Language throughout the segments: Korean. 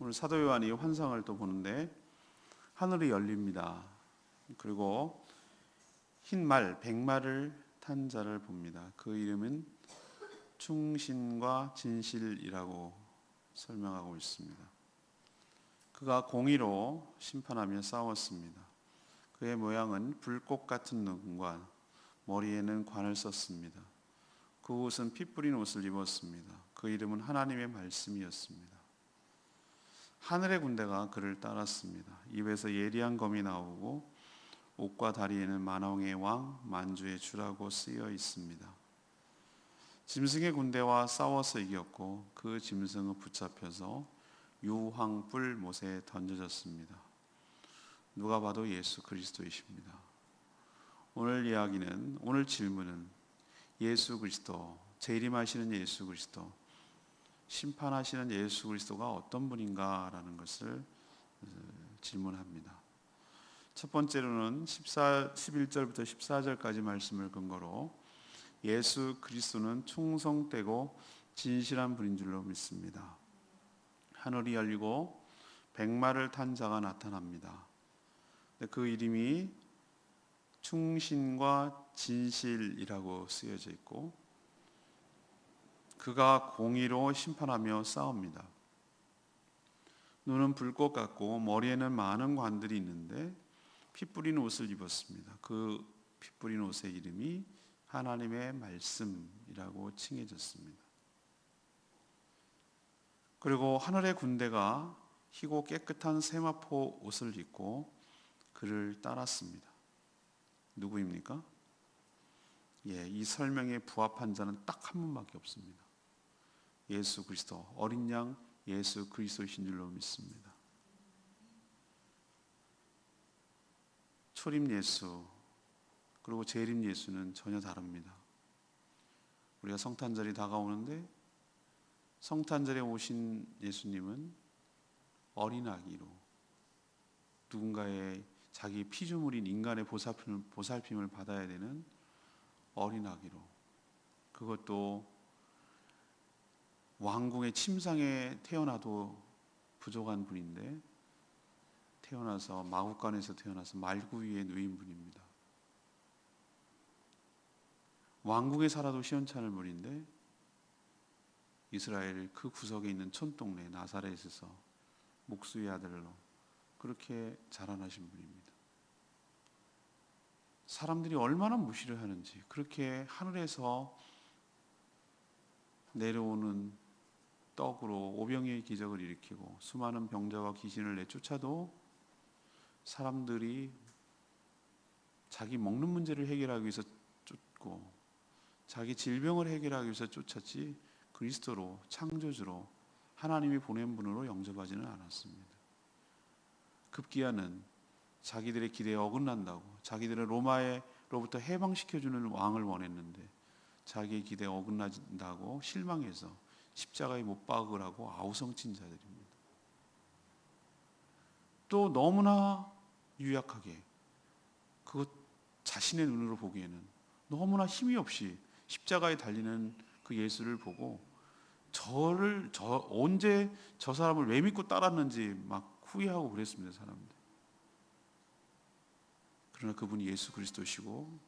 오늘 사도 요한이 환상을 또 보는데 하늘이 열립니다. 그리고 흰 말, 백마를 탄 자를 봅니다. 그 이름은 충신과 진실이라고 설명하고 있습니다. 그가 공의로 심판하며 싸웠습니다. 그의 모양은 불꽃 같은 눈과 머리에는 관을 썼습니다. 그 옷은 피 뿌린 옷을 입었습니다. 그 이름은 하나님의 말씀이었습니다. 하늘의 군대가 그를 따랐습니다. 입에서 예리한 검이 나오고 옷과 다리에는 만왕의 왕 만주의 주라고 쓰여 있습니다. 짐승의 군대와 싸워서 이겼고 그 짐승은 붙잡혀서 유황불 못에 던져졌습니다. 누가 봐도 예수 그리스도이십니다. 오늘 질문은 예수 그리스도, 재림하시는 예수 그리스도, 심판하시는 예수 그리스도가 어떤 분인가라는 것을 질문합니다. 첫 번째로는 11절부터 14절까지 말씀을 근거로 예수 그리스도는 충성되고 진실한 분인 줄로 믿습니다. 하늘이 열리고 백마를 탄 자가 나타납니다. 그 이름이 충신과 진실이라고 쓰여져 있고 그가 공의로 심판하며 싸웁니다. 눈은 불꽃 같고 머리에는 많은 관들이 있는데 피 뿌린 옷을 입었습니다. 그 피 뿌린 옷의 이름이 하나님의 말씀이라고 칭해졌습니다. 그리고 하늘의 군대가 희고 깨끗한 세마포 옷을 입고 그를 따랐습니다. 누구입니까? 이 설명에 부합한 자는 딱 한 분밖에 없습니다. 예수 그리스도, 어린 양 예수 그리스도이신 줄로 믿습니다. 초림 예수 그리고 재림 예수는 전혀 다릅니다. 우리가 성탄절이 다가오는데 성탄절에 오신 예수님은 어린 아기로 누군가의 자기 피조물인 인간의 보살핌을 받아야 되는 어린 아기로, 그것도 왕궁의 침상에 태어나도 부족한 분인데 태어나서 마구간에서 태어나서 말구 위에 누인 분입니다. 왕궁에 살아도 시원찮을 분인데 이스라엘 그 구석에 있는 촌동네 나사렛에서 목수의 아들로 그렇게 자라나신 분입니다. 사람들이 얼마나 무시를 하는지, 그렇게 하늘에서 내려오는 떡으로 오병이의 기적을 일으키고 수많은 병자와 귀신을 내쫓아도 사람들이 자기 먹는 문제를 해결하기 위해서 쫓고 자기 질병을 해결하기 위해서 쫓았지 그리스도로, 창조주로, 하나님이 보낸 분으로 영접하지는 않았습니다. 급기야는 자기들의 기대에 어긋난다고, 자기들은 로마로부터 해방시켜주는 왕을 원했는데 자기의 기대에 어긋난다고 실망해서 십자가에 못 박으라고 아우성친 자들입니다. 또 너무나 유약하게 그것 자신의 눈으로 보기에는 너무나 힘이 없이 십자가에 달리는 그 예수를 보고 언제 저 사람을 왜 믿고 따랐는지 막 후회하고 그랬습니다, 사람들. 그러나 그분이 예수 그리스도시고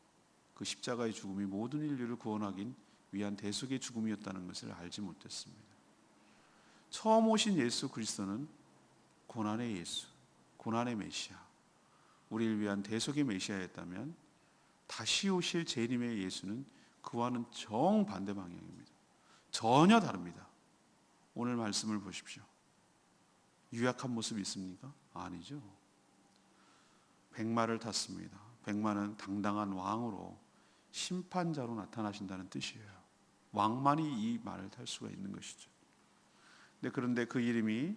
그 십자가의 죽음이 모든 인류를 구원하기 위한 대속의 죽음이었다는 것을 알지 못했습니다. 처음 오신 예수 그리스도는 고난의 예수, 고난의 메시아, 우리를 위한 대속의 메시아였다면 다시 오실 재림의 예수는 그와는 정반대 방향입니다. 전혀 다릅니다. 오늘 말씀을 보십시오. 유약한 모습이 있습니까? 아니죠. 백마를 탔습니다. 백마는 당당한 왕으로 심판자로 나타나신다는 뜻이에요. 왕만이 이 말을 탈 수가 있는 것이죠. 그런데 그 이름이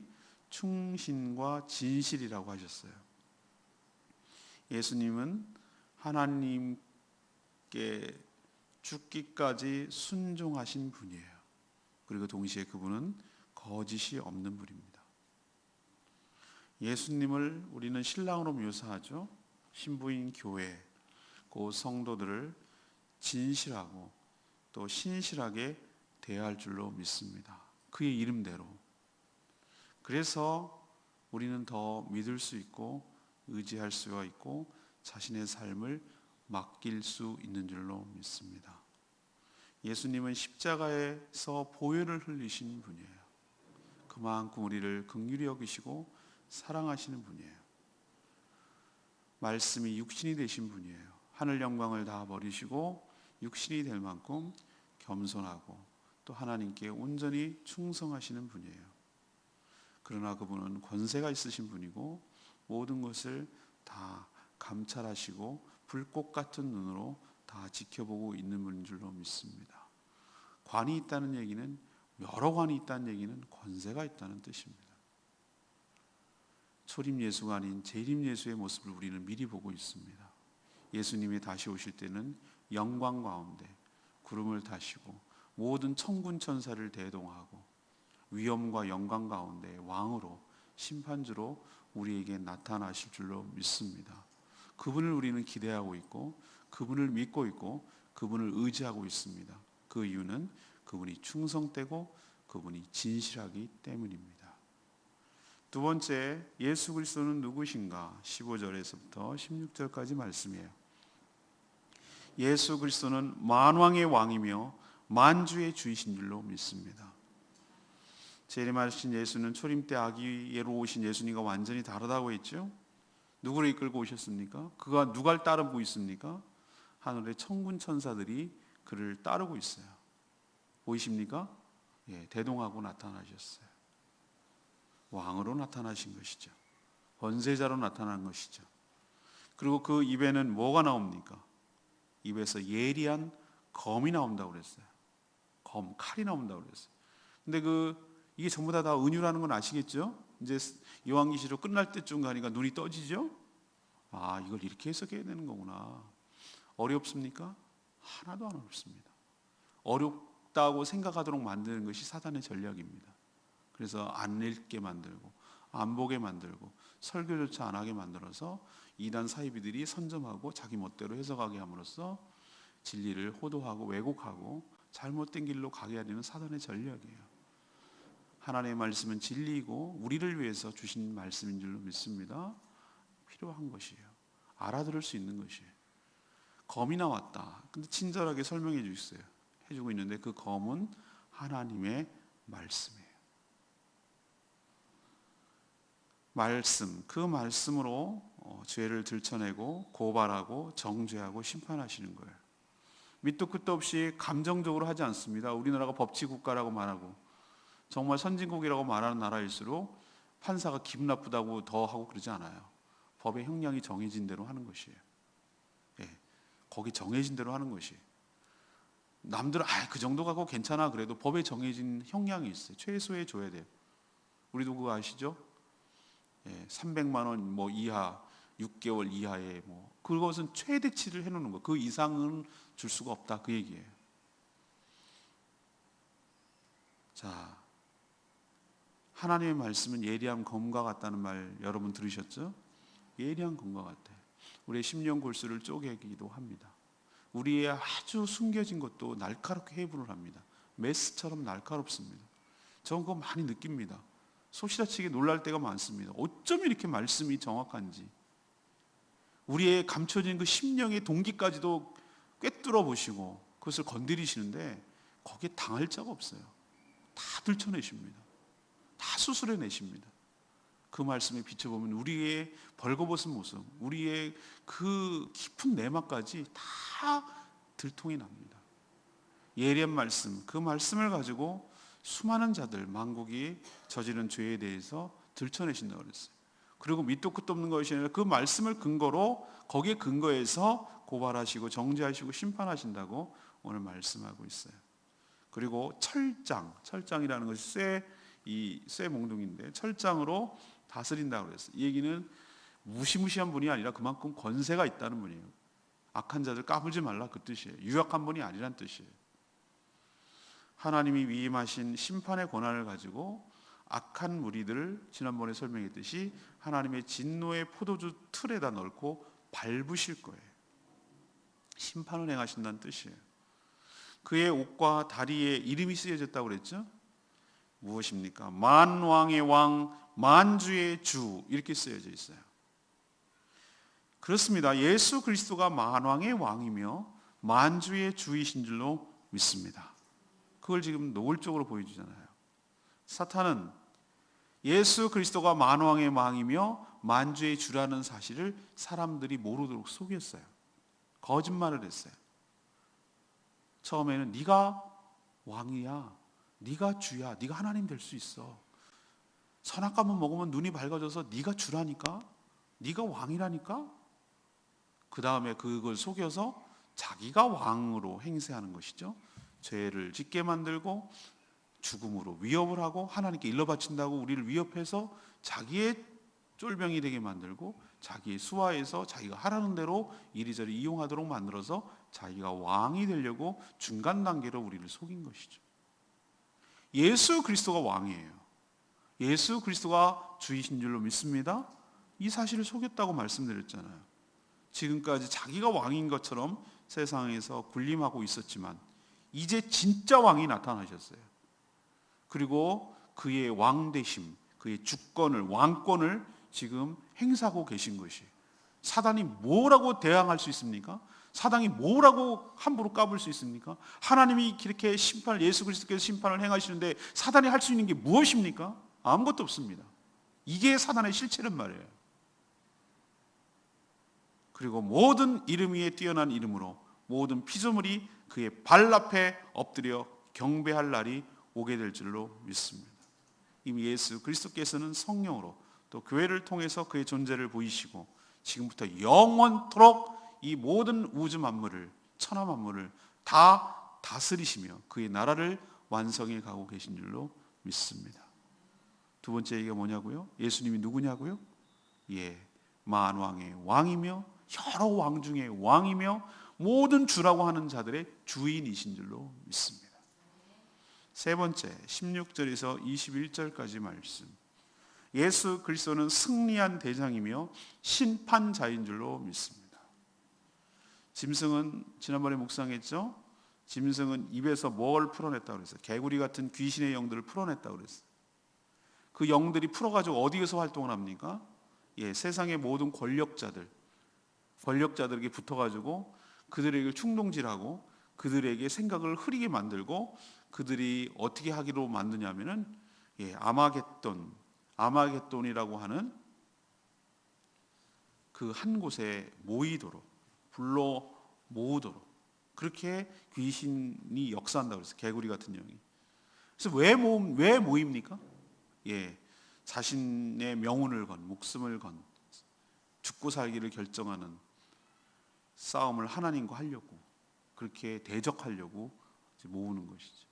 충신과 진실이라고 하셨어요. 예수님은 하나님께 죽기까지 순종하신 분이에요. 그리고 동시에 그분은 거짓이 없는 분입니다. 예수님을 우리는 신랑으로 묘사하죠. 신부인 교회, 그 성도들을 진실하고 또 신실하게 대할 줄로 믿습니다. 그의 이름대로 그래서 우리는 더 믿을 수 있고 의지할 수가 있고 자신의 삶을 맡길 수 있는 줄로 믿습니다. 예수님은 십자가에서 보혈을 흘리신 분이에요. 그만큼 우리를 긍휼히 여기시고 사랑하시는 분이에요. 말씀이 육신이 되신 분이에요. 하늘 영광을 다 버리시고 육신이 될 만큼 겸손하고 또 하나님께 온전히 충성하시는 분이에요. 그러나 그분은 권세가 있으신 분이고 모든 것을 다 감찰하시고 불꽃 같은 눈으로 다 지켜보고 있는 분인 줄로 믿습니다. 관이 있다는 얘기는, 여러 관이 있다는 얘기는 권세가 있다는 뜻입니다. 초림 예수가 아닌 재림 예수의 모습을 우리는 미리 보고 있습니다. 예수님이 다시 오실 때는 영광 가운데 구름을 타시고 모든 천군 천사를 대동하고 위엄과 영광 가운데 왕으로 심판주로 우리에게 나타나실 줄로 믿습니다. 그분을 우리는 기대하고 있고 그분을 믿고 있고 그분을 의지하고 있습니다. 그 이유는 그분이 충성되고 그분이 진실하기 때문입니다. 두 번째, 예수 그리스도는 누구신가? 15절에서부터 16절까지 말씀이에요. 예수 그리스도는 만왕의 왕이며 만주의 주이신 줄로 믿습니다. 재림하신 예수는 초림 때 아기로 오신 예수님과 완전히 다르다고 했죠. 누구를 이끌고 오셨습니까? 그가 누가 따르고 있습니까? 하늘의 천군 천사들이 그를 따르고 있어요. 보이십니까? 예, 대동하고 나타나셨어요. 왕으로 나타나신 것이죠. 번세자로 나타난 것이죠. 그리고 그 입에는 뭐가 나옵니까? 입에서 예리한 검이 나온다고 그랬어요. 검, 칼이 나온다고 그랬어요. 근데 이게 전부 다 은유라는 건 아시겠죠? 이제 요한계시록 끝날 때쯤 가니까 눈이 떠지죠? 아, 이걸 이렇게 해석해야 되는 거구나. 어렵습니까? 하나도 안 어렵습니다. 어렵다고 생각하도록 만드는 것이 사단의 전략입니다. 그래서 안 읽게 만들고 안 보게 만들고 설교조차 안 하게 만들어서 이단 사이비들이 선점하고 자기 멋대로 해석하게 함으로써 진리를 호도하고 왜곡하고 잘못된 길로 가게 하려는 사단의 전략이에요. 하나님의 말씀은 진리이고 우리를 위해서 주신 말씀인 줄로 믿습니다. 필요한 것이에요. 알아들을 수 있는 것이에요. 검이 나왔다. 근데 친절하게 설명해 주셨어요. 해주고 있는데 그 검은 하나님의 말씀이에요. 말씀, 그 말씀으로 죄를 들춰내고 고발하고 정죄하고 심판하시는 거예요. 밑도 끝도 없이 감정적으로 하지 않습니다. 우리나라가 법치국가라고 말하고 정말 선진국이라고 말하는 나라일수록 판사가 기분 나쁘다고 더 하고 그러지 않아요. 법의 형량이 정해진 대로 하는 것이에요. 예, 거기 정해진 대로 하는 것이에요. 남들은 그 정도 갖고 괜찮아 그래도 법에 정해진 형량이 있어요. 최소에 줘야 돼요. 우리도 그거 아시죠? 300만 원 뭐 이하, 6개월 이하의 그것은 최대치를 해놓는 거. 그 이상은 줄 수가 없다 그 얘기예요. 자, 하나님의 말씀은 예리한 검과 같다는 말 여러분 들으셨죠? 예리한 검과 같아요. 우리의 심령 골수를 쪼개기도 합니다. 우리의 아주 숨겨진 것도 날카롭게 해부를 합니다. 메스처럼 날카롭습니다. 저는 그거 많이 느낍니다. 소시다치게 놀랄 때가 많습니다. 어쩜 이렇게 말씀이 정확한지. 우리의 감춰진 그 심령의 동기까지도 꿰뚫어 보시고 그것을 건드리시는데 거기에 당할 자가 없어요. 다 들춰내십니다. 다 수술해내십니다. 그 말씀에 비춰보면 우리의 벌거벗은 모습, 우리의 그 깊은 내막까지 다 들통이 납니다. 예리한 말씀, 그 말씀을 가지고 수많은 자들, 만국이 저지른 죄에 대해서 들춰내신다고 그랬어요. 그리고 밑도 끝도 없는 것이 아니라 그 말씀을 근거로 거기에 근거해서 고발하시고 정죄하시고 심판하신다고 오늘 말씀하고 있어요. 그리고 철장이라는 것이 쇠 몽둥인데 철장으로 다스린다고 그랬어요. 이 얘기는 무시무시한 분이 아니라 그만큼 권세가 있다는 분이에요. 악한 자들 까불지 말라 그 뜻이에요. 유약한 분이 아니란 뜻이에요. 하나님이 위임하신 심판의 권한을 가지고 악한 무리들을 지난번에 설명했듯이 하나님의 진노의 포도주 틀에다 넣고 밟으실 거예요. 심판을 행하신다는 뜻이에요. 그의 옷과 다리에 이름이 쓰여졌다고 그랬죠? 무엇입니까? 만왕의 왕, 만주의 주 이렇게 쓰여져 있어요. 그렇습니다. 예수 그리스도가 만왕의 왕이며 만주의 주이신 줄로 믿습니다. 그걸 지금 노골적으로 보여주잖아요. 사탄은 예수 그리스도가 만왕의 왕이며 만주의 주라는 사실을 사람들이 모르도록 속였어요. 거짓말을 했어요. 처음에는 네가 왕이야, 네가 주야, 네가 하나님 될 수 있어. 선악과만 먹으면 눈이 밝아져서 네가 주라니까, 네가 왕이라니까. 그 다음에 그걸 속여서 자기가 왕으로 행세하는 것이죠. 죄를 짓게 만들고 죽음으로 위협을 하고 하나님께 일러 바친다고 우리를 위협해서 자기의 쫄병이 되게 만들고 자기의 수하에서 자기가 하라는 대로 이리저리 이용하도록 만들어서 자기가 왕이 되려고 중간 단계로 우리를 속인 것이죠. 예수 그리스도가 왕이에요. 예수 그리스도가 주이신 줄로 믿습니다. 이 사실을 속였다고 말씀드렸잖아요. 지금까지 자기가 왕인 것처럼 세상에서 군림하고 있었지만 이제 진짜 왕이 나타나셨어요. 그리고 그의 왕되심, 그의 주권을, 왕권을 지금 행사하고 계신 것이, 사단이 뭐라고 대항할 수 있습니까? 사단이 뭐라고 함부로 까불 수 있습니까? 하나님이 이렇게 심판을, 예수 그리스도께서 심판을 행하시는데 사단이 할 수 있는 게 무엇입니까? 아무것도 없습니다. 이게 사단의 실체란 말이에요. 그리고 모든 이름 위에 뛰어난 이름으로 모든 피조물이 그의 발 앞에 엎드려 경배할 날이 오게 될 줄로 믿습니다. 이미 예수 그리스도께서는 성령으로 또 교회를 통해서 그의 존재를 보이시고 지금부터 영원토록 이 모든 우주 만물을, 천하 만물을 다 다스리시며 그의 나라를 완성해 가고 계신 줄로 믿습니다. 두 번째 얘기가 뭐냐고요? 예수님이 누구냐고요? 만왕의 왕이며 여러 왕 중에 왕이며 모든 주라고 하는 자들의 주인이신 줄로 믿습니다. 세 번째, 16절에서 21절까지 말씀. 예수 그리스도는 승리한 대장이며 심판자인 줄로 믿습니다. 짐승은 지난번에 묵상했죠? 짐승은 입에서 뭘 풀어냈다고 그랬어요? 개구리 같은 귀신의 영들을 풀어냈다고 그랬어요. 그 영들이 풀어가지고 어디에서 활동을 합니까? 세상의 모든 권력자들에게 붙어가지고 그들에게 충동질하고 그들에게 생각을 흐리게 만들고 그들이 어떻게 하기로 만드냐면은 아마겟돈이라고 하는 그 한 곳에 모이도록, 불러 모으도록 그렇게 귀신이 역사한다고 그랬어요. 개구리 같은 영이. 그래서 왜 모입니까? 자신의 명운을 건, 목숨을 건, 죽고 살기를 결정하는 싸움을 하나님과 하려고, 그렇게 대적하려고 모으는 것이죠.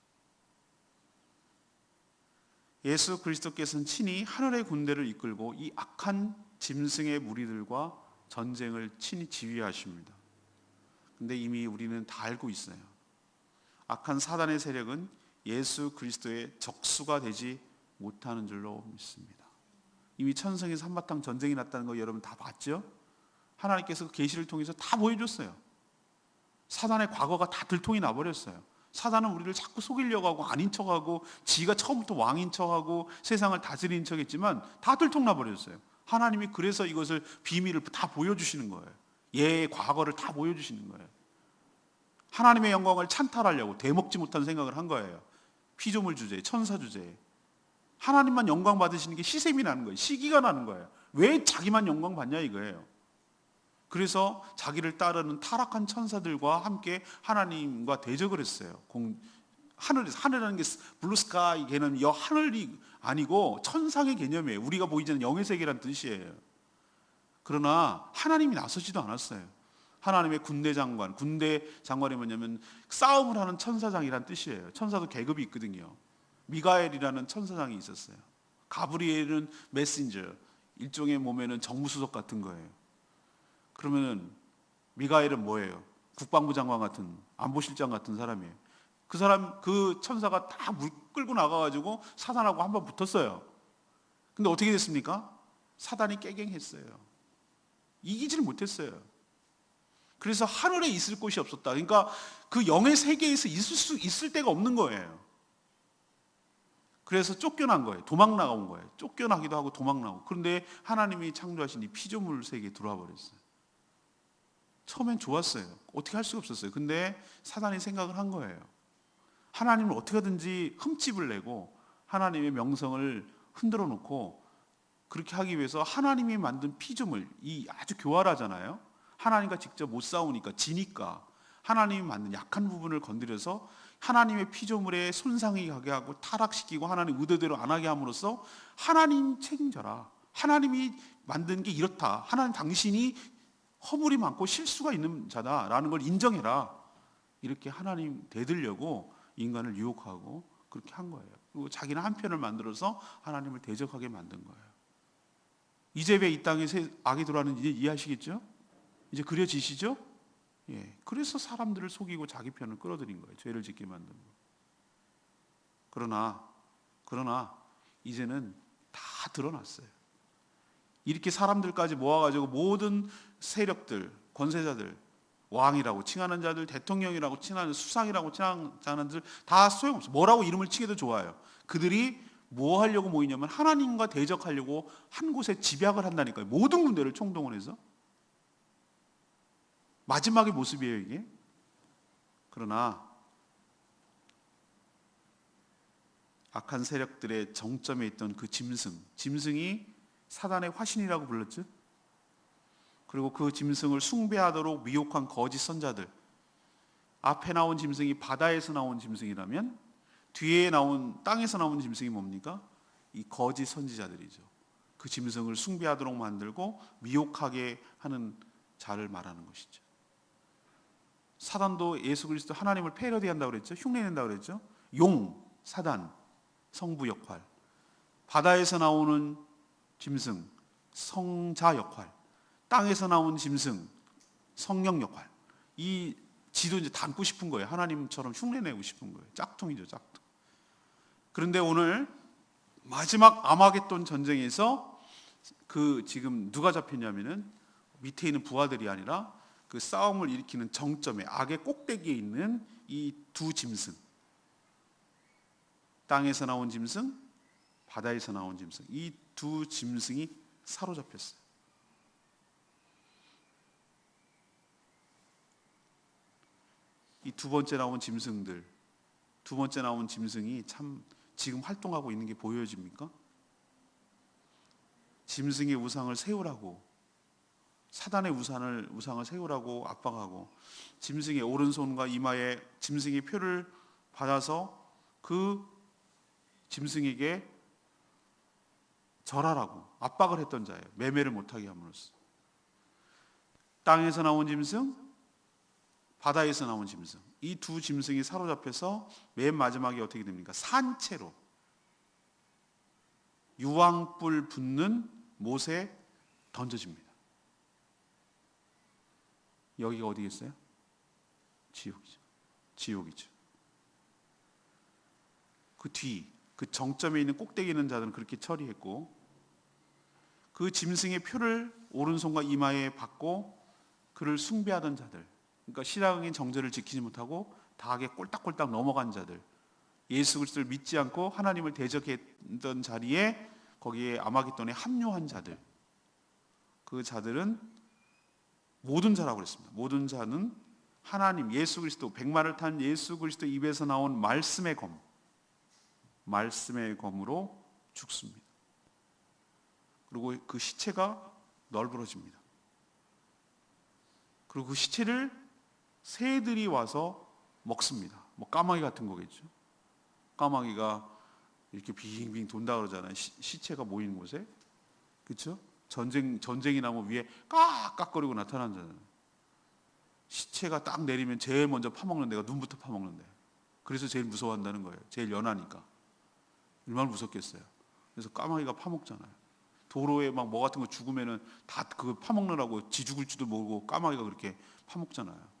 예수 그리스도께서는 친히 하늘의 군대를 이끌고 이 악한 짐승의 무리들과 전쟁을 친히 지휘하십니다. 근데 이미 우리는 다 알고 있어요. 악한 사단의 세력은 예수 그리스도의 적수가 되지 못하는 줄로 믿습니다. 이미 천성에서 한바탕 전쟁이 났다는 거 여러분 다 봤죠? 하나님께서 계시를 통해서 다 보여줬어요. 사단의 과거가 다 들통이 나버렸어요. 사단은 우리를 자꾸 속이려고 하고 아닌 척하고 지가 처음부터 왕인 척하고 세상을 다스리는 척했지만 다 들통나버렸어요. 하나님이 그래서 이것을 비밀을 다 보여주시는 거예요. 과거를 다 보여주시는 거예요. 하나님의 영광을 찬탈하려고 대먹지 못한 생각을 한 거예요. 피조물 주제에, 천사 주제에. 하나님만 영광 받으시는 게 시샘이 나는 거예요. 시기가 나는 거예요. 왜 자기만 영광 받냐 이거예요. 그래서 자기를 따르는 타락한 천사들과 함께 하나님과 대적을 했어요. 하늘이라는 게 블루스카이 걔는 하늘이 아니고 천상의 개념이에요. 우리가 보이지 않는 영의 세계라는 뜻이에요. 그러나 하나님이 나서지도 않았어요. 하나님의 군대 장관이 뭐냐면 싸움을 하는 천사장이란 뜻이에요. 천사도 계급이 있거든요. 미가엘이라는 천사장이 있었어요. 가브리엘은 메신저, 일종의 몸에는 정무수석 같은 거예요. 그러면 미가엘은 뭐예요? 국방부 장관 같은, 안보실장 같은 사람이에요. 그 천사가 다 물 끌고 나가가지고 사단하고 한번 붙었어요. 근데 어떻게 됐습니까? 사단이 깨갱했어요. 이기지를 못했어요. 그래서 하늘에 있을 곳이 없었다. 그러니까 그 영의 세계에서 있을 데가 없는 거예요. 그래서 쫓겨난 거예요. 도망 나온 거예요. 쫓겨나기도 하고 도망 나오고. 그런데 하나님이 창조하신 이 피조물 세계에 들어와 버렸어요. 처음엔 좋았어요. 어떻게 할 수가 없었어요. 근데 사단이 생각을 한 거예요. 하나님을 어떻게 하든지 흠집을 내고 하나님의 명성을 흔들어 놓고 그렇게 하기 위해서 하나님이 만든 피조물, 이 아주 교활하잖아요. 하나님과 직접 못 싸우니까 지니까 하나님이 만든 약한 부분을 건드려서 하나님의 피조물에 손상이 가게 하고 타락시키고 하나님 의도대로 안 하게 함으로써 하나님 책임져라. 하나님이 만든 게 이렇다. 하나님 당신이 허물이 많고 실수가 있는 자다라는 걸 인정해라. 이렇게 하나님 대들려고 인간을 유혹하고 그렇게 한 거예요. 그리고 자기는 한 편을 만들어서 하나님을 대적하게 만든 거예요. 이제 왜 이 땅에 악이 들어왔는지 이해하시겠죠? 이제 그려지시죠? 예. 그래서 사람들을 속이고 자기 편을 끌어들인 거예요. 죄를 짓게 만든 거. 그러나 이제는 다 드러났어요. 이렇게 사람들까지 모아가지고 모든 세력들, 권세자들, 왕이라고 칭하는 자들, 대통령이라고 칭하는 수상이라고 칭하는 자들 다 소용없어요. 뭐라고 이름을 치기도 좋아요. 그들이 뭐 하려고 모이냐면 하나님과 대적하려고 한 곳에 집약을 한다니까요. 모든 군대를 총동원해서. 마지막의 모습이에요, 이게. 그러나 악한 세력들의 정점에 있던 그 짐승이 사단의 화신이라고 불렀죠. 그리고 그 짐승을 숭배하도록 미혹한 거짓 선자들. 앞에 나온 짐승이 바다에서 나온 짐승이라면 뒤에 나온 땅에서 나온 짐승이 뭡니까? 이 거짓 선지자들이죠. 그 짐승을 숭배하도록 만들고 미혹하게 하는 자를 말하는 것이죠. 사단도 예수 그리스도 하나님을 패러디한다고 그랬죠. 흉내낸다고 그랬죠. 사단, 성부 역할. 바다에서 나오는 짐승, 성자 역할. 땅에서 나온 짐승, 성령 역할. 이 지도 이제 닮고 싶은 거예요. 하나님처럼 흉내내고 싶은 거예요. 짝퉁이죠, 짝퉁. 그런데 오늘 마지막 아마겟돈 전쟁에서 지금 누가 잡혔냐면은 밑에 있는 부하들이 아니라 그 싸움을 일으키는 정점에 악의 꼭대기에 있는 이 두 짐승. 땅에서 나온 짐승, 바다에서 나온 짐승. 이 두 짐승이 사로잡혔어요. 이 두 번째 나온 짐승이 참 지금 활동하고 있는 게 보여집니까? 짐승의 우상을 세우라고, 사단의 우상을 세우라고 압박하고, 짐승의 오른손과 이마에 짐승의 표를 받아서 그 짐승에게 절하라고 압박을 했던 자예요. 매매를 못하게 함으로써. 땅에서 나온 짐승, 바다에서 나온 짐승. 이 두 짐승이 사로잡혀서 맨 마지막에 어떻게 됩니까? 산채로 유황불 붙는 못에 던져집니다. 여기가 어디겠어요? 지옥이죠. 그 정점에 있는 꼭대기에 있는 자들은 그렇게 처리했고, 그 짐승의 표를 오른손과 이마에 받고 그를 숭배하던 자들, 그러니까 신앙의 정절을 지키지 못하고 다하게 꼴딱꼴딱 넘어간 자들, 예수 그리스도를 믿지 않고 하나님을 대적했던 자리에 거기에 아마겟돈에 합류한 자들, 그 자들은 모든 자라고 그랬습니다. 모든 자는 하나님, 예수 그리스도, 백마를 탄 예수 그리스도 입에서 나온 말씀의 검으로 죽습니다. 그리고 그 시체가 널브러집니다. 그리고 그 시체를 새들이 와서 먹습니다. 뭐 까마귀 같은 거겠죠. 까마귀가 이렇게 빙빙 돈다 그러잖아요. 시체가 모이는 곳에. 그렇죠? 전쟁이 나면 위에 깍깍거리고 나타나잖아요. 시체가 딱 내리면 제일 먼저 파먹는 데가 눈부터 파먹는 데. 그래서 제일 무서워한다는 거예요. 제일 연하니까. 얼마나 무섭겠어요. 그래서 까마귀가 파먹잖아요. 도로에 막 뭐 같은 거 죽으면은 다 그거 파먹느라고 지 죽을 줄도 모르고 까마귀가 그렇게 파먹잖아요.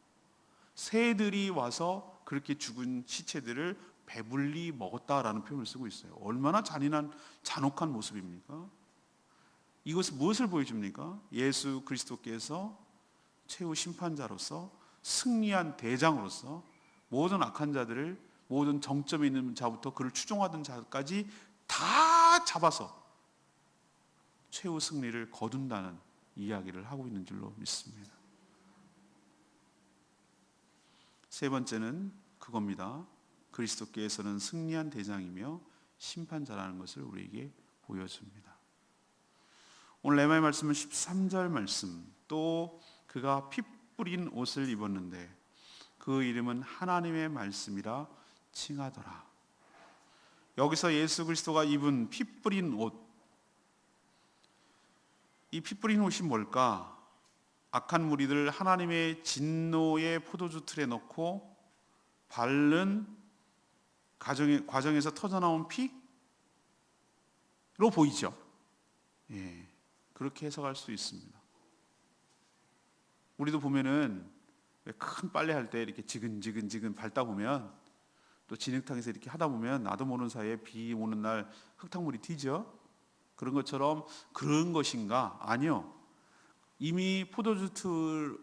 새들이 와서 그렇게 죽은 시체들을 배불리 먹었다라는 표현을 쓰고 있어요. 얼마나 잔혹한 모습입니까? 이것은 무엇을 보여줍니까? 예수 그리스도께서 최후 심판자로서 승리한 대장으로서 모든 악한 자들을 모든 정점에 있는 자부터 그를 추종하던 자까지 다 잡아서 최후 승리를 거둔다는 이야기를 하고 있는 줄로 믿습니다. 세 번째는 그겁니다. 그리스도께서는 승리한 대장이며 심판자라는 것을 우리에게 보여줍니다. 오늘 레마의 말씀은 13절 말씀, 또 그가 피 뿌린 옷을 입었는데 그 이름은 하나님의 말씀이라 칭하더라. 여기서 예수 그리스도가 입은 피 뿌린 옷, 이 피 뿌린 옷이 뭘까? 악한 무리들 하나님의 진노의 포도주 틀에 넣고 바른 과정에서 터져나온 피로 보이죠. 예, 그렇게 해석할 수 있습니다. 우리도 보면은 큰 빨래 할 때 이렇게 지근지근 밟다 보면 또 진흙탕에서 이렇게 하다 보면 나도 모르는 사이에 비 오는 날 흙탕물이 튀죠. 그런 것처럼 그런 것인가? 아니요. 이미 포도주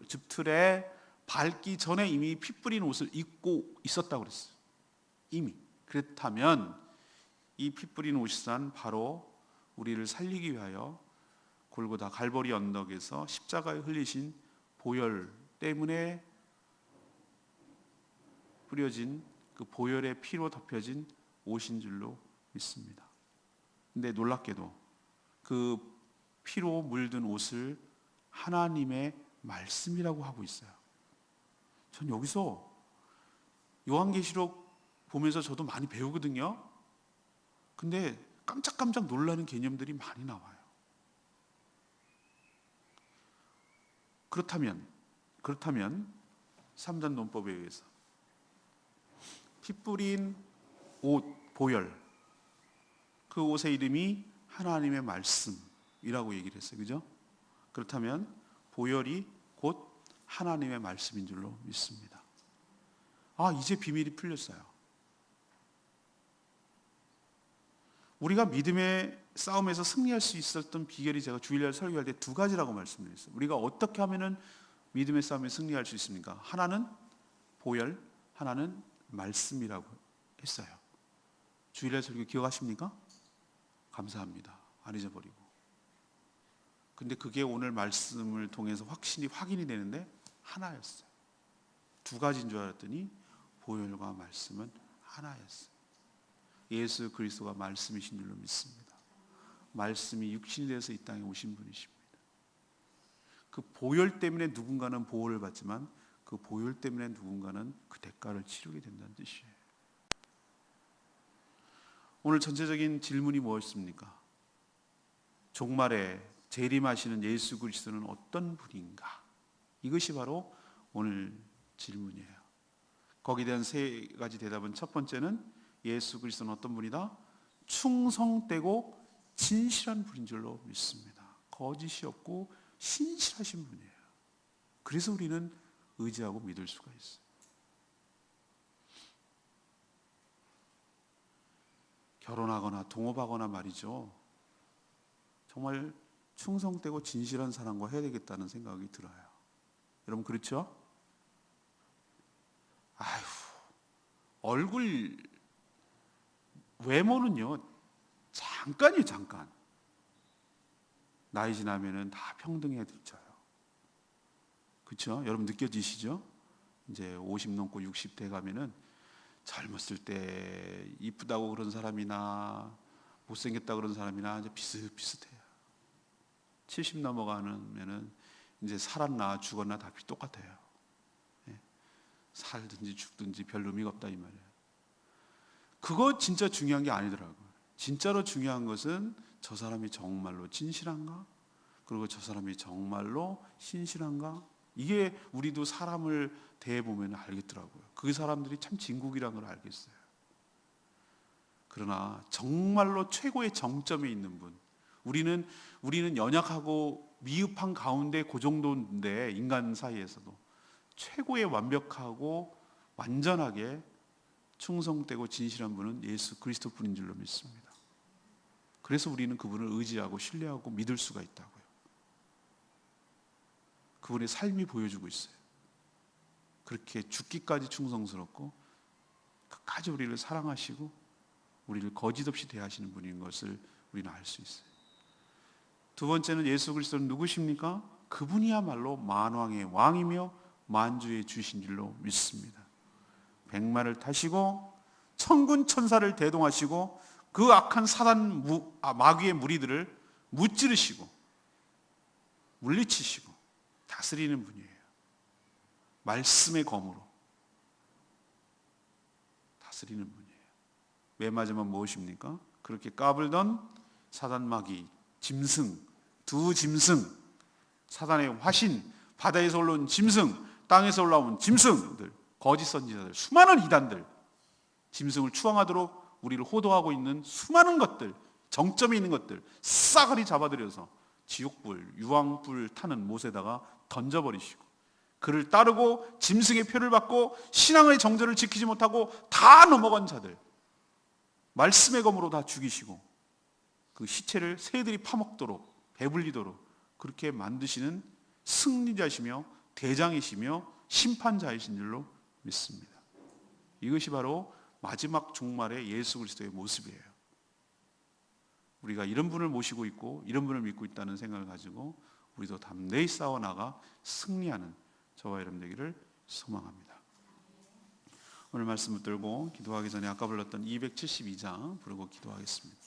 즙틀에 밟기 전에 이미 피 뿌린 옷을 입고 있었다고 그랬어요. 이미. 그렇다면 이 피 뿌린 옷이란 바로 우리를 살리기 위하여 골고다 갈보리 언덕에서 십자가에 흘리신 보혈 때문에 뿌려진 그 보혈의 피로 덮여진 옷인 줄로 믿습니다. 근데 놀랍게도 그 피로 물든 옷을 하나님의 말씀이라고 하고 있어요. 전 여기서 요한계시록 보면서 저도 많이 배우거든요. 근데 깜짝깜짝 놀라는 개념들이 많이 나와요. 그렇다면 3단 논법에 의해서 피 뿌린 옷, 보혈, 그 옷의 이름이 하나님의 말씀이라고 얘기를 했어요. 그죠? 그렇다면 보혈이 곧 하나님의 말씀인 줄로 믿습니다. 이제 비밀이 풀렸어요. 우리가 믿음의 싸움에서 승리할 수 있었던 비결이 제가 주일날 설교할 때 두 가지라고 말씀드렸어요. 우리가 어떻게 하면 믿음의 싸움에 승리할 수 있습니까? 하나는 보혈, 하나는 말씀이라고 했어요. 주일날 설교 기억하십니까? 감사합니다. 안 잊어버리고. 근데 그게 오늘 말씀을 통해서 확인이 되는데 하나였어요. 두 가지인 줄 알았더니 보혈과 말씀은 하나였어요. 예수 그리스도가 말씀이신 줄로 믿습니다. 말씀이 육신이 되어서 이 땅에 오신 분이십니다. 그 보혈 때문에 누군가는 보호를 받지만 그 보혈 때문에 누군가는 그 대가를 치르게 된다는 뜻이에요. 오늘 전체적인 질문이 무엇입니까? 종말에 재림하시는 예수 그리스도는 어떤 분인가? 이것이 바로 오늘 질문이에요. 거기에 대한 세 가지 대답은, 첫 번째는 예수 그리스도는 어떤 분이다? 충성되고 진실한 분인 줄로 믿습니다. 거짓이 없고 신실하신 분이에요. 그래서 우리는 의지하고 믿을 수가 있어요. 결혼하거나 동업하거나 말이죠. 정말 충성되고 진실한 사람과 해야 되겠다는 생각이 들어요. 여러분 그렇죠? 얼굴 외모는요 잠깐이에요. 잠깐. 나이 지나면은 다 평등해져요. 그렇죠? 여러분 느껴지시죠? 이제 50 넘고 60대 가면은 젊었을 때 이쁘다고 그런 사람이나 못생겼다고 그런 사람이나 이제 비슷비슷해요. 70 넘어가면은 이제 살았나 죽었나 다 똑같아요. 살든지 죽든지 별 의미가 없다 이 말이에요. 그거 진짜 중요한 게 아니더라고요. 진짜로 중요한 것은 저 사람이 정말로 진실한가? 그리고 저 사람이 정말로 신실한가? 이게 우리도 사람을 대해보면 알겠더라고요. 그 사람들이 참 진국이라는 걸 알겠어요. 그러나 정말로 최고의 정점에 있는 분, 우리는 연약하고 미흡한 가운데 그 정도인데, 인간 사이에서도 최고의 완벽하고 완전하게 충성되고 진실한 분은 예수 그리스도 분인 줄로 믿습니다. 그래서 우리는 그분을 의지하고 신뢰하고 믿을 수가 있다고요. 그분의 삶이 보여주고 있어요. 그렇게 죽기까지 충성스럽고 끝까지 우리를 사랑하시고 우리를 거짓 없이 대하시는 분인 것을 우리는 알 수 있어요. 두 번째는 예수 그리스도는 누구십니까? 그분이야말로 만왕의 왕이며 만주의 주신 줄로 믿습니다. 백마를 타시고 천군 천사를 대동하시고 그 악한 사단 마귀의 무리들을 무찌르시고 물리치시고 다스리는 분이에요. 말씀의 검으로 다스리는 분이에요. 맨 마지막 무엇입니까? 그렇게 까불던 사단 마귀 짐승, 두 짐승, 사단의 화신, 바다에서 올라온 짐승, 땅에서 올라온 짐승들, 거짓 선지자들, 수많은 이단들, 짐승을 추앙하도록 우리를 호도하고 있는 수많은 것들, 정점이 있는 것들 싸그리 잡아들여서 지옥불, 유황불 타는 못에다가 던져버리시고 그를 따르고 짐승의 표를 받고 신앙의 정절을 지키지 못하고 다 넘어간 자들 말씀의 검으로 다 죽이시고 그 시체를 새들이 파먹도록 배불리도록 그렇게 만드시는 승리자시며 대장이시며 심판자이신 줄로 믿습니다. 이것이 바로 마지막 종말의 예수 그리스도의 모습이에요. 우리가 이런 분을 모시고 있고 이런 분을 믿고 있다는 생각을 가지고 우리도 담대히 싸워나가 승리하는 저와 여러분 되기를 소망합니다. 오늘 말씀 붙들고 기도하기 전에 아까 불렀던 272장 부르고 기도하겠습니다.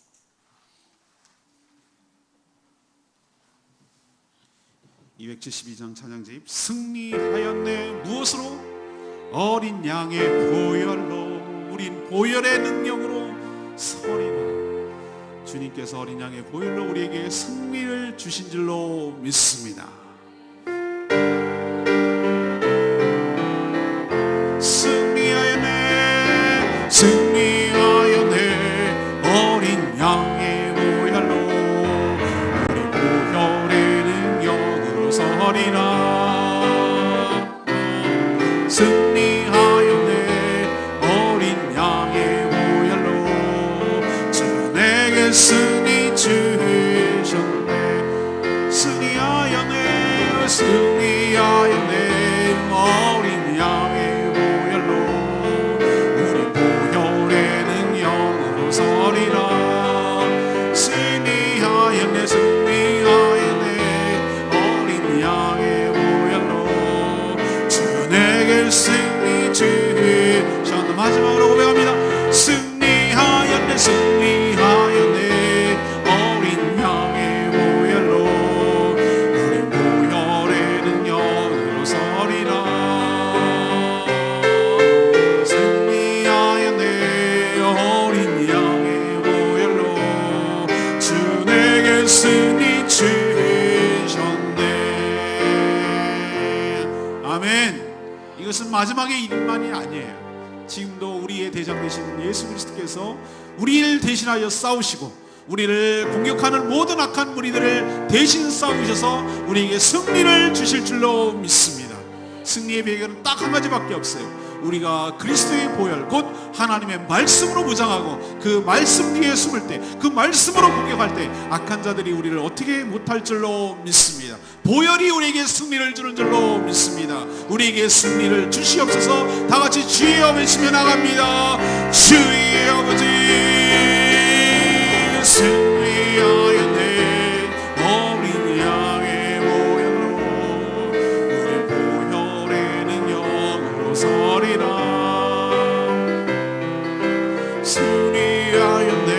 272장 찬양집 승리하였네 무엇으로? 어린 양의 보혈로 우린 보혈의 능력으로 서리라. 주님께서 어린 양의 보혈로 우리에게 승리를 주신 줄로 믿습니다. 승리하였네 승리하였네 어린 양의 보혈로 우리 보혈의 능력으로 서리라. 승리하였네 어린 양의 보혈로 주 내게 승리 주셨네. 승리하였네 승리하였네 어린 양의 보혈로 우리 보혈의 능력으로 서리라. 승리하였네 승리하였네 어린 양의 보혈로 주 내게 승리 주셨네. 마지막으로 고백합니다. 승리하였네 승리하였네 어린 양의 보혈로 우리 보혈의 능력으로 서리라. 승리하였네 어린 양의 보혈로 주 내게 승리 주셨네. 아멘. 이것은 마지막의 일만이 아니에요. 지금도 우리의 대장 되신 예수 그리스도께서 우리를 대신하여 싸우시고 우리를 공격하는 모든 악한 무리들을 대신 싸우셔서 우리에게 승리를 주실 줄로 믿습니다. 승리의 비결은 딱 한 가지밖에 없어요. 우리가 그리스도의 보혈 곧 하나님의 말씀으로 무장하고 그 말씀 뒤에 숨을 때 그 말씀으로 공격할 때 악한 자들이 우리를 어떻게 못할 줄로 믿습니다. 보혈이 우리에게 승리를 주는 줄로 믿습니다. 우리에게 승리를 주시옵소서. 다 같이 주여 외치며 나갑니다. 주의 아버지 승리하였네 어린 양의 보혈로 우리 보혈의 능력으로 서리라. 승리하였네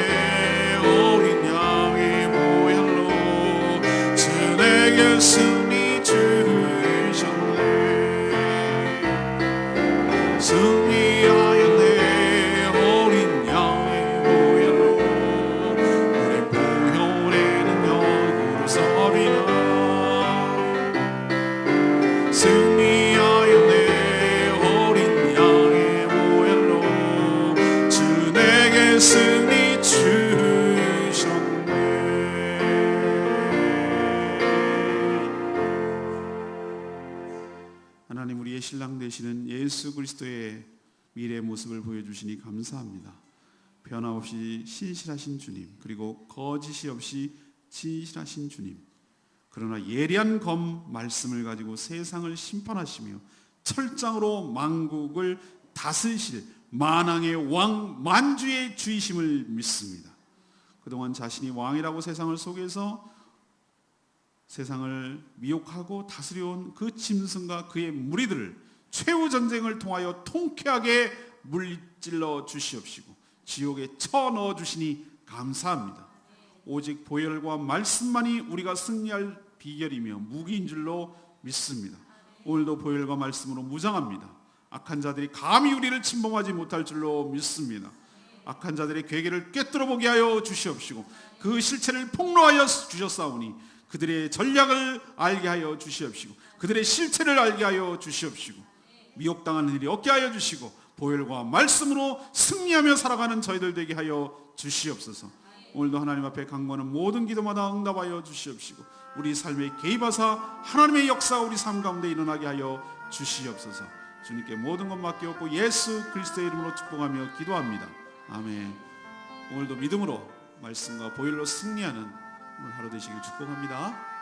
어린 양의 보혈로 주 내게 승리 주셨네. 승리하였네 어린 양의 보혈로 우리 보혈의 능력으로 서리라. 승리하였네 어린 양의 보혈로 주 내게 승리 주셨네. 하나님 우리의 신랑 되시는 예수 그리스도의 미래의 모습을 보여주시니 감사합니다. 변함없이 신실하신 주님 그리고 거짓이 없이 진실하신 주님 그러나 예리한 검 말씀을 가지고 세상을 심판하시며 철장으로 만국을 다스리실 만왕의 왕 만주의 주이심을 믿습니다. 그동안 자신이 왕이라고 세상을 속에서 세상을 미혹하고 다스려온 그 짐승과 그의 무리들을 최후 전쟁을 통하여 통쾌하게 물질러 주시옵시고 지옥에 쳐넣어 주시니 감사합니다. 오직 보혈과 말씀만이 우리가 승리할 비결이며 무기인 줄로 믿습니다. 오늘도 보혈과 말씀으로 무장합니다. 악한 자들이 감히 우리를 침범하지 못할 줄로 믿습니다. 악한 자들의 괴계를 꿰뚫어 보게 하여 주시옵시고 그 실체를 폭로하여 주셨사오니 그들의 전략을 알게 하여 주시옵시고 그들의 실체를 알게 하여 주시옵시고 미혹당하는 일이 없게 하여 주시고 보혈과 말씀으로 승리하며 살아가는 저희들 되게 하여 주시옵소서. 오늘도 하나님 앞에 간구하는 모든 기도마다 응답하여 주시옵시고 우리 삶에 개입하사 하나님의 역사가 우리 삶 가운데 일어나게 하여 주시옵소서. 주님께 모든 것 맡겨놓고 예수 그리스도의 이름으로 축복하며 기도합니다. 아멘. 오늘도 믿음으로 말씀과 보혈로 승리하는 오늘 하루 되시길 축복합니다.